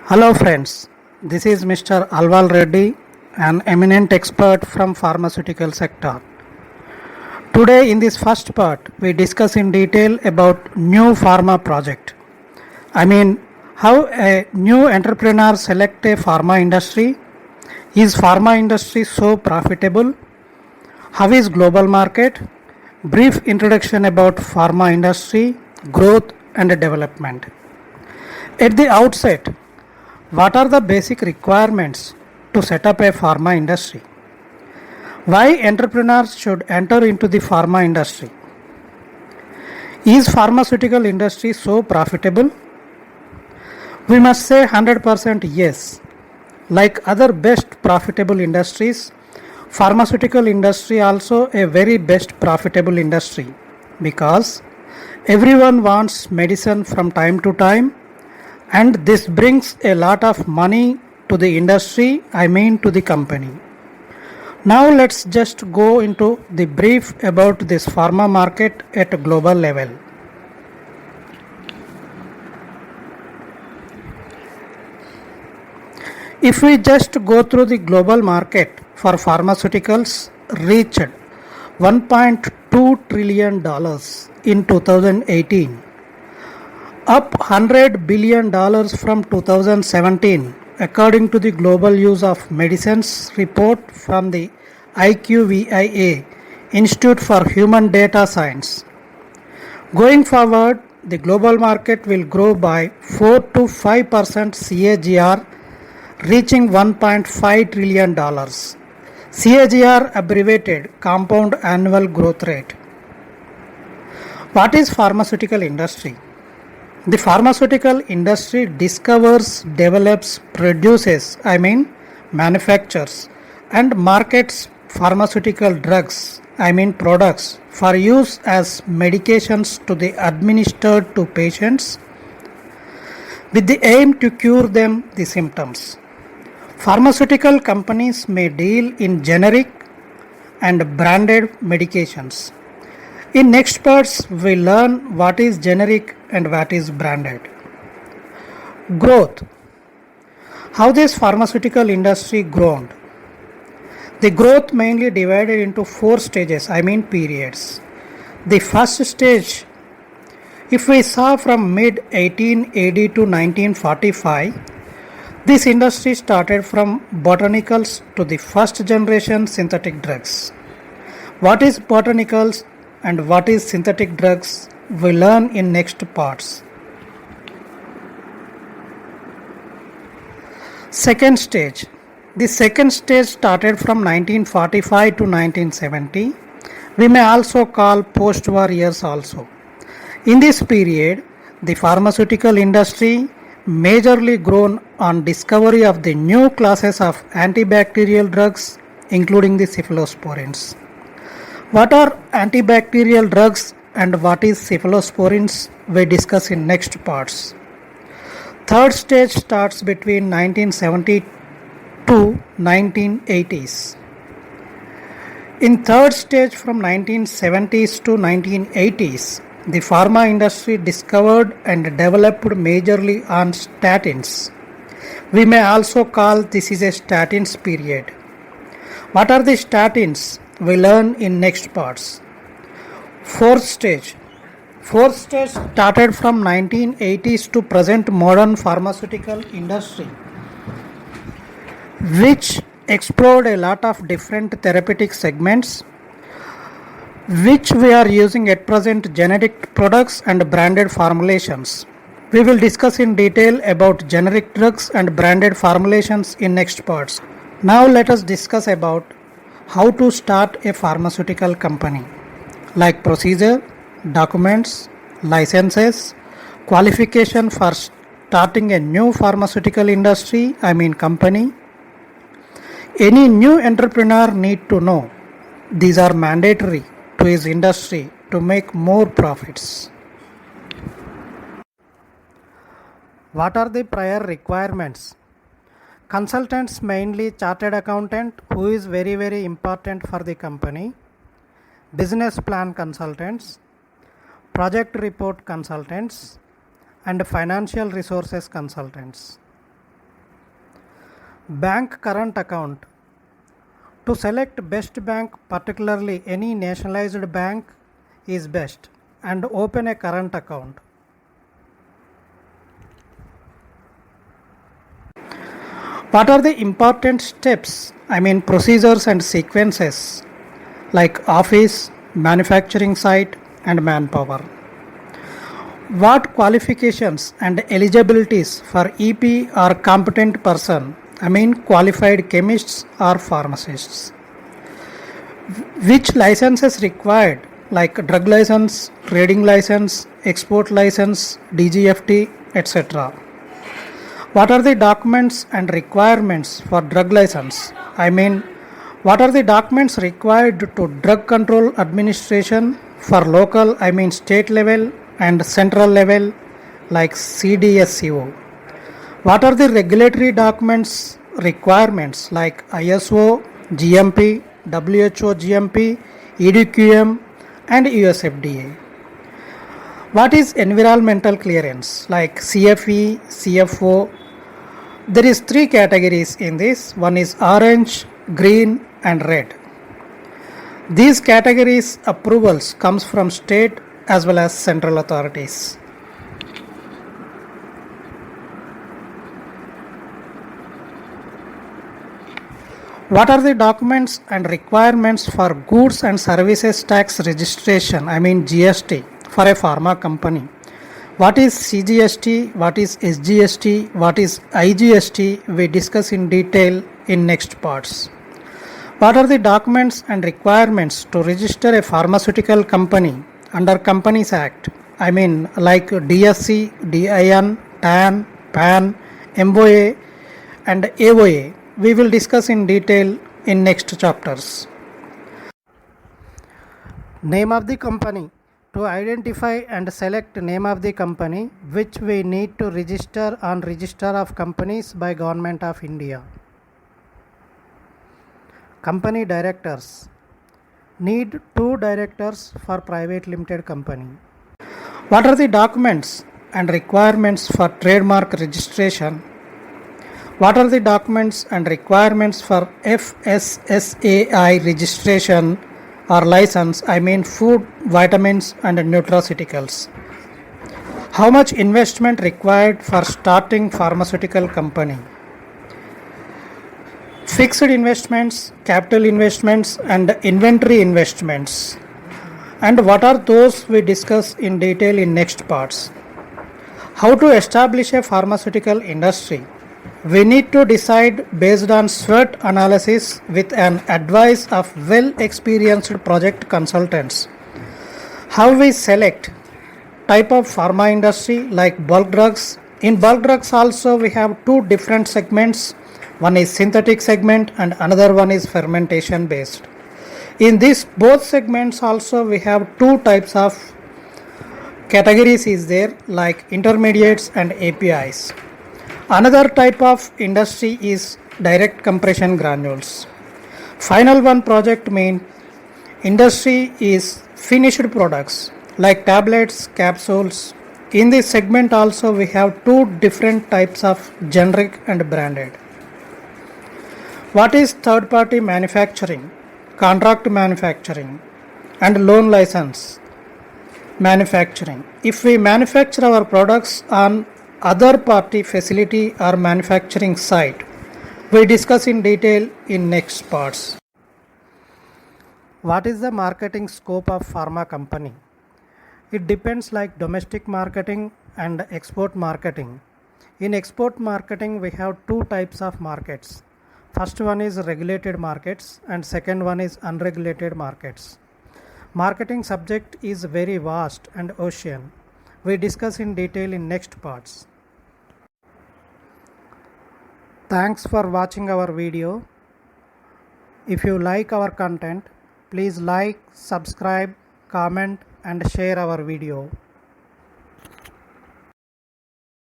Hello friends, this is Mr. Alval Reddy, an eminent expert from pharmaceutical sector. Today in this first part, we discuss in detail about new pharma project. I mean, how a new entrepreneur select a pharma industry. Is pharma industry so profitable? How is global market? Brief introduction about pharma industry, growth and development. At the outset, what are the basic requirements to set up a pharma industry? Why entrepreneurs should enter into the pharma industry? Is pharmaceutical industry so profitable? We must say 100% yes. Like other best profitable industries, pharmaceutical industry also a very best profitable industry because everyone wants medicine from time to time, and this brings a lot of money to the industry, I mean to the company. Now let's just go into the brief about this pharma market at a global level. If we just go through the global market for pharmaceuticals reached $1.2 trillion in 2018, up $100 billion from 2017 according to the Global Use of Medicines report from the IQVIA, Institute for Human Data Science. Going forward, the global market will grow by 4 to 5% CAGR, reaching $1.5 trillion. CAGR abbreviated compound annual growth rate. What is pharmaceutical industry? The pharmaceutical industry discovers, develops, produces, manufactures and markets pharmaceutical drugs, products for use as medications to be administered to patients with the aim to cure them the symptoms. Pharmaceutical companies may deal in generic and branded medications. In next parts, we learn what is generic and what is branded. Growth. How this pharmaceutical industry grown? The growth mainly divided into 4 stages, periods. The first stage, if we saw from mid 18 AD to 1945, this industry started from botanicals to the first generation synthetic drugs. What is botanicals and what is synthetic drugs we learn in next parts. Second stage. The second stage started from 1945 to 1970. We may also call post-war years also. In this period, the pharmaceutical industry majorly grown on discovery of the new classes of antibacterial drugs, including the cephalosporins. What are antibacterial drugs and what is cephalosporins we discuss in next parts. Third stage starts between 1970 to 1980s. In third stage from 1970s to 1980s, the pharma industry discovered and developed majorly on statins. We may also call this is a statins period. What are the statins? We learn in next parts. Fourth stage. Fourth stage started from 1980s to present modern pharmaceutical industry, which explored a lot of different therapeutic segments, which we are using at present generic products and branded formulations. We will discuss in detail about generic drugs and branded formulations in next parts. Now let us discuss about how to start a pharmaceutical company, like procedure, documents, licenses, qualification for starting a new pharmaceutical industry, company. Any new entrepreneur need to know. These are mandatory to his industry to make more profits. What are the prior requirements? Consultants, mainly chartered accountant, who is very important for the company. Business plan consultants, project report consultants, and financial resources consultants. Bank current account. To select best bank, particularly any nationalized bank, is best, and open a current account. What are the important steps? Procedures and sequences like office, manufacturing site, and manpower. What qualifications and eligibilities for EP or competent person? Qualified chemists or pharmacists. Which licenses required, like drug license, trading license, export license, DGFT, etc. What are the documents and requirements for drug license? What are the documents required to Drug Control Administration for local, state level and central level like CDSCO? What are the regulatory documents requirements like ISO, GMP, WHO GMP, EDQM and USFDA? What is environmental clearance like CFE, CFO? There is 3 categories in this. One is orange, green and red. These categories approvals comes from state as well as central authorities. What are the documents and requirements for goods and services tax registration, GST, for a pharma company? What is CGST, what is SGST, what is IGST? We discuss in detail in next parts. What are the documents and requirements to register a pharmaceutical company under Companies Act? Like DSC, DIN, TAN, PAN, MOA and AOA. We will discuss in detail in next chapters. Name of the company. To identify and select name of the company which we need to register on Register of Companies by Government of India. Company directors. Need 2 directors for private limited company. What are the documents and requirements for trademark registration? What are the documents and requirements for FSSAI registration or license? Food, vitamins and nutraceuticals. How much investment required for starting pharmaceutical company? Fixed investments, capital investments and inventory investments. And what are those we discuss in detail in next parts. How to establish a pharmaceutical industry? We need to decide based on SWOT analysis with an advice of well-experienced project consultants. How we select type of pharma industry like bulk drugs. In bulk drugs also we have 2 different segments. One is synthetic segment and another one is fermentation based. In this both segments also we have 2 types of categories is there like intermediates and APIs. Another type of industry is direct compression granules. Final one project main industry is finished products like tablets, capsules. In this segment also we have 2 different types of generic and branded. What is third party manufacturing, contract manufacturing and loan license manufacturing? If we manufacture our products on other party facility or manufacturing site, we discuss in detail in next parts. What is the marketing scope of pharma company? It depends like domestic marketing and export marketing. In export marketing we have 2 types of markets. First one is regulated markets and second one is unregulated markets. Marketing subject is very vast and ocean. We discuss in detail in next parts. Thanks for watching our video. If you like our content, please like, subscribe, comment and share our video.